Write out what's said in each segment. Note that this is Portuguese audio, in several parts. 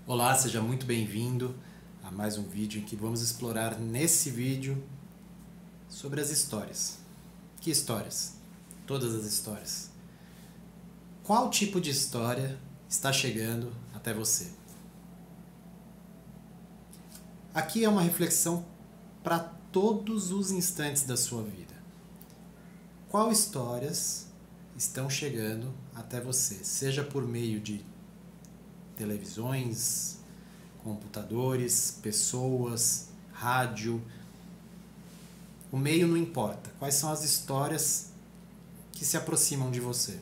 Olá, seja muito bem-vindo a mais um vídeo em que vamos explorar nesse vídeo sobre as histórias. Que histórias? Todas as histórias. Qual tipo de história está chegando até você? Aqui é uma reflexão para todos os instantes da sua vida. Qual histórias estão chegando até você? Seja por meio de televisões, computadores, pessoas, rádio. O meio não importa. Quais são as histórias que se aproximam de você?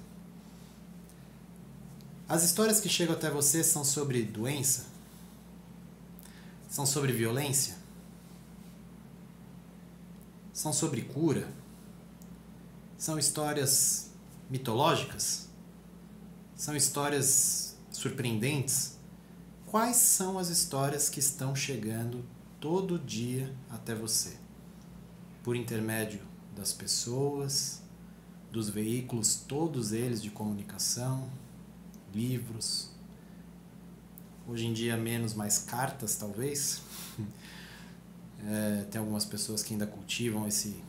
As histórias que chegam até você são sobre doença? São sobre violência? São sobre cura? São histórias mitológicas? São histórias surpreendentes? Quais são as histórias que estão chegando todo dia até você? Por intermédio das pessoas, dos veículos, todos eles de comunicação, livros. Hoje em dia menos, mais cartas talvez. Tem algumas pessoas que ainda cultivam esse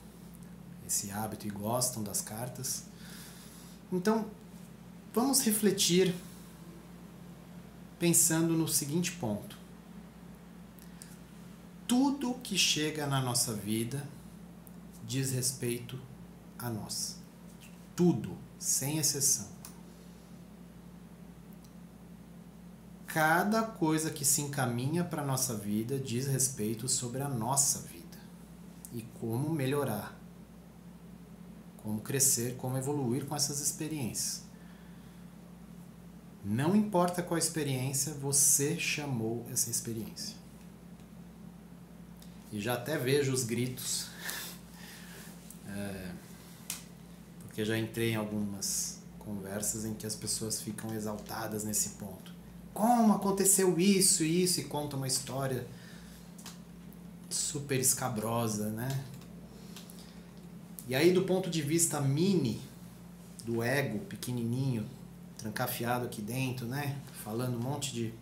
hábito e gostam das cartas. Então, vamos refletir pensando no seguinte ponto. Tudo que chega na nossa vida diz respeito a nós. Tudo, sem exceção. Cada coisa que se encaminha para a nossa vida diz respeito sobre a nossa vida. E como melhorar, como crescer, como evoluir com essas experiências. Não importa qual experiência, você chamou essa experiência. E já até vejo os gritos, porque já entrei em algumas conversas em que as pessoas ficam exaltadas nesse ponto. Como aconteceu isso e isso? E conta uma história super escabrosa, né? E aí, do ponto de vista mini, do ego pequenininho, trancafiado aqui dentro, né? Falando um monte de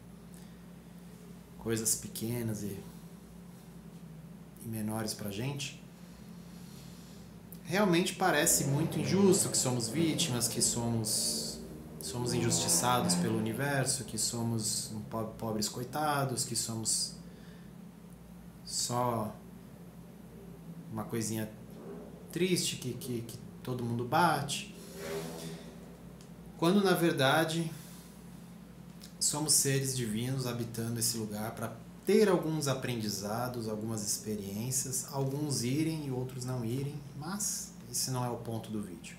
coisas pequenas e menores pra gente. Realmente parece muito injusto que somos vítimas, que somos injustiçados pelo universo, que somos pobres coitados, que somos só uma coisinha triste que todo mundo bate. Quando na verdade somos seres divinos habitando esse lugar para ter alguns aprendizados, algumas experiências, alguns irem e outros não irem, mas esse não é o ponto do vídeo.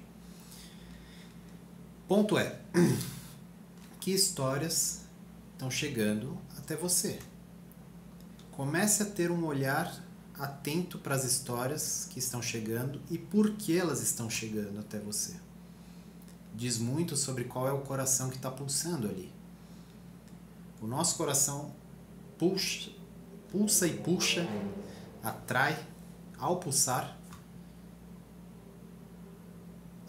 Ponto é, que histórias estão chegando até você? Comece a ter um olhar atento para as histórias que estão chegando e por que elas estão chegando até você. Diz muito sobre qual é o coração que está pulsando ali. O nosso coração pulsa e puxa, atrai, ao pulsar,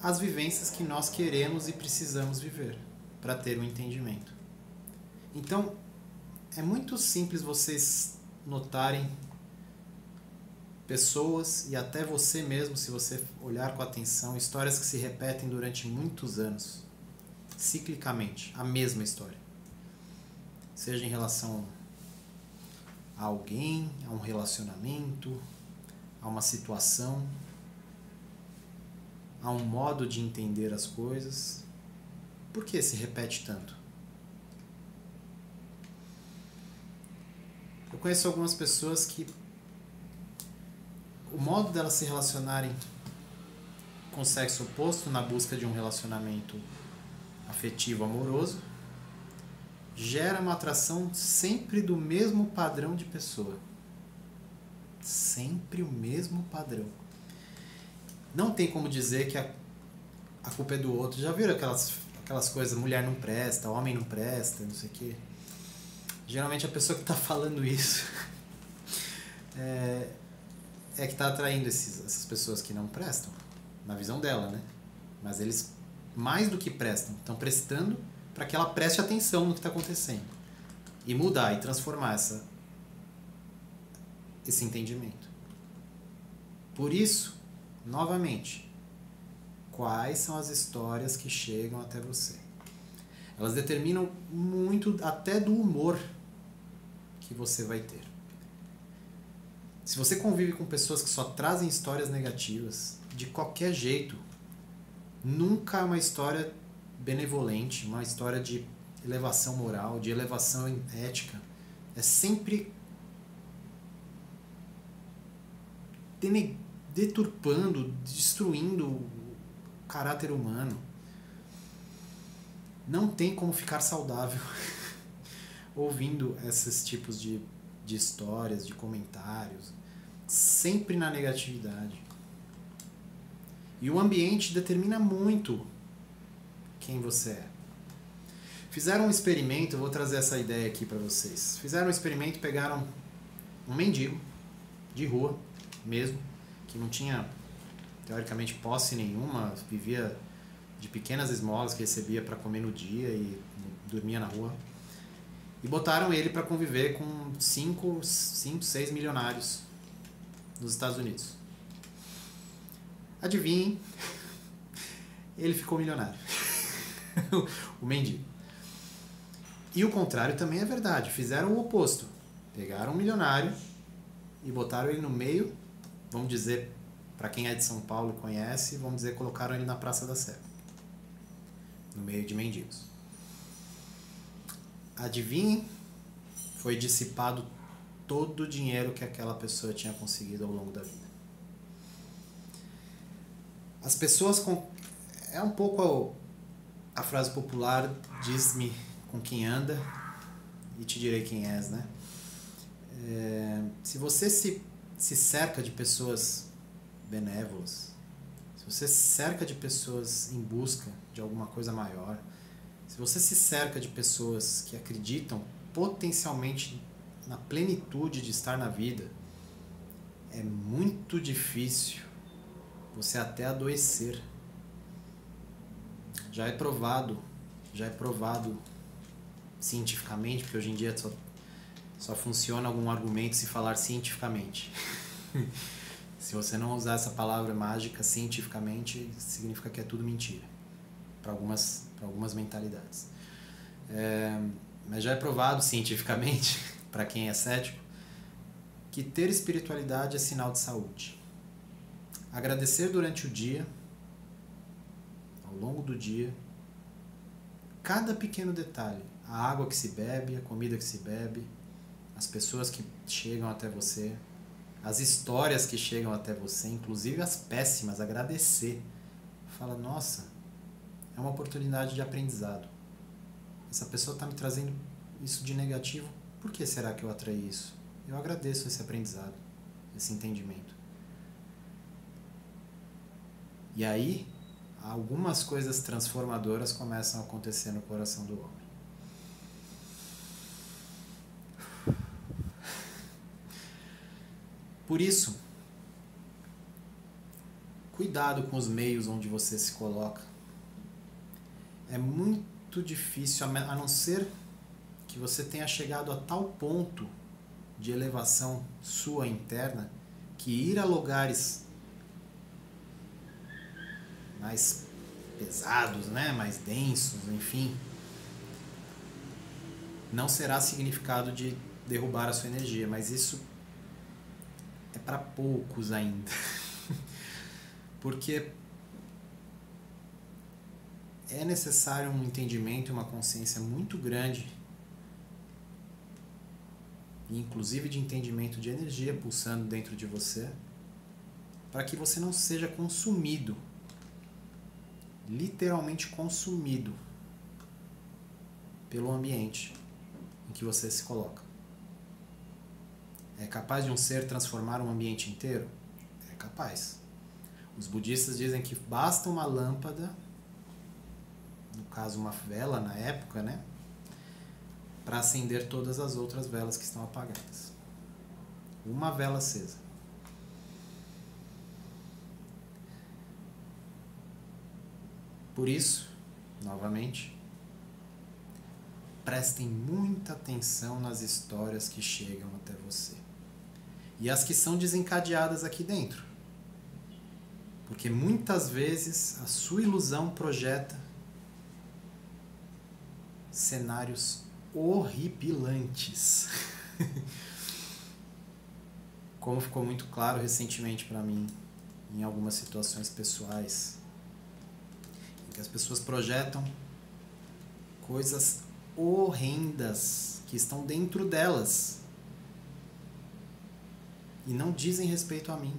as vivências que nós queremos e precisamos viver para ter um entendimento. Então, é muito simples vocês notarem pessoas e até você mesmo, se você olhar com atenção, histórias que se repetem durante muitos anos, ciclicamente, a mesma história. Seja em relação a alguém, a um relacionamento, a uma situação, a um modo de entender as coisas. Por que se repete tanto? Eu conheço algumas pessoas que o modo delas se relacionarem com o sexo oposto na busca de um relacionamento afetivo amoroso gera uma atração sempre do mesmo padrão de pessoa. Sempre o mesmo padrão. Não tem como dizer que a culpa é do outro. Já viram aquelas coisas, mulher não presta, homem não presta, não sei o quê? Geralmente a pessoa que está falando isso é que está atraindo essas pessoas que não prestam, na visão dela, né? Mas eles, mais do que prestam, estão prestando para que ela preste atenção no que está acontecendo. e mudar e transformar esse entendimento. Por isso, novamente, quais são as histórias que chegam até você? Elas determinam muito até do humor que você vai ter. Se você convive com pessoas que só trazem histórias negativas, de qualquer jeito, nunca é uma história benevolente, uma história de elevação moral, de elevação ética. É sempre deturpando, destruindo o caráter humano. Não tem como ficar saudável ouvindo esses tipos de histórias, de comentários, sempre na negatividade. E o ambiente determina muito quem você é. Fizeram um experimento, eu vou trazer essa ideia aqui para vocês. Fizeram um experimento, pegaram um mendigo de rua mesmo, que não tinha teoricamente posse nenhuma, vivia de pequenas esmolas que recebia para comer no dia e dormia na rua. E botaram ele para conviver com 5, 6 milionários nos Estados Unidos. Adivinhem, ele ficou milionário. O mendigo. E o contrário também é verdade. Fizeram o oposto. Pegaram um milionário e botaram ele no meio, vamos dizer, para quem é de São Paulo e conhece, vamos dizer, colocaram ele na Praça da Sé, no meio de mendigos. Adivinhem, foi dissipado todo o dinheiro que aquela pessoa tinha conseguido ao longo da vida. As pessoas com... É um pouco a frase popular, diz-me com quem anda e te direi quem és, né? Se você se cerca de pessoas benévolas, se você se cerca de pessoas em busca de alguma coisa maior, se você se cerca de pessoas que acreditam potencialmente na plenitude de estar na vida, é muito difícil você até adoecer. Já é provado cientificamente, porque hoje em dia só funciona algum argumento se falar cientificamente. Se você não usar essa palavra mágica cientificamente, significa que é tudo mentira, para algumas mentalidades. Mas já é provado cientificamente, para quem é cético, que ter espiritualidade é sinal de saúde. Agradecer durante o dia, ao longo do dia, cada pequeno detalhe, a água que se bebe, a comida que se bebe, as pessoas que chegam até você, as histórias que chegam até você, inclusive as péssimas, agradecer. Fala, nossa, é uma oportunidade de aprendizado. Essa pessoa está me trazendo isso de negativo, por que será que eu atraí isso? Eu agradeço esse aprendizado, esse entendimento. E aí, algumas coisas transformadoras começam a acontecer no coração do homem. Por isso, cuidado com os meios onde você se coloca. É muito difícil, a não ser que você tenha chegado a tal ponto de elevação sua interna, que ir a lugares mais pesados, né, mais densos, enfim, não será significado de derrubar a sua energia, mas isso é para poucos ainda. Porque é necessário um entendimento e uma consciência muito grande, inclusive de entendimento de energia pulsando dentro de você, para que você não seja consumido, literalmente consumido pelo ambiente em que você se coloca. É capaz de um ser transformar um ambiente inteiro? É capaz. Os budistas dizem que basta uma lâmpada, no caso uma vela na época, né, para acender todas as outras velas que estão apagadas. Uma vela acesa. Por isso, novamente, prestem muita atenção nas histórias que chegam até você. E as que são desencadeadas aqui dentro. Porque muitas vezes a sua ilusão projeta cenários horripilantes. Como ficou muito claro recentemente para mim, em algumas situações pessoais, em que as pessoas projetam coisas horrendas que estão dentro delas e não dizem respeito a mim.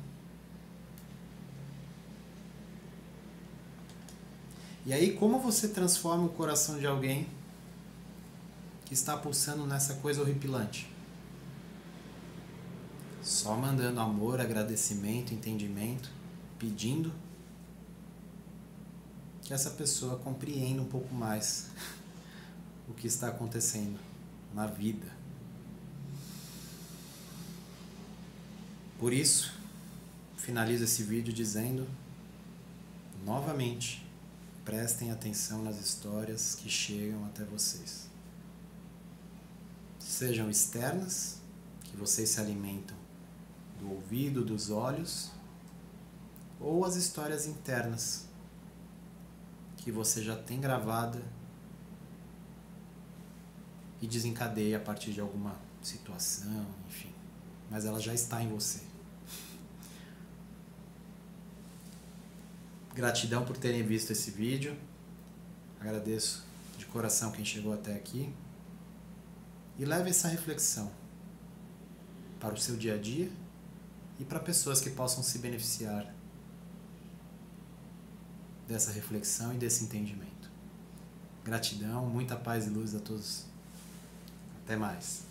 E aí, como você transforma o coração de alguém que está pulsando nessa coisa horripilante? Só mandando amor, agradecimento, entendimento, pedindo que essa pessoa compreenda um pouco mais o que está acontecendo na vida. Por isso, finalizo esse vídeo dizendo, novamente, prestem atenção nas histórias que chegam até vocês. Sejam externas, que vocês se alimentam do ouvido, dos olhos, ou as histórias internas, que você já tem gravada e desencadeia a partir de alguma situação, enfim. Mas ela já está em você. Gratidão por terem visto esse vídeo. Agradeço de coração quem chegou até aqui. E leve essa reflexão para o seu dia a dia e para pessoas que possam se beneficiar dessa reflexão e desse entendimento. Gratidão, muita paz e luz a todos. Até mais.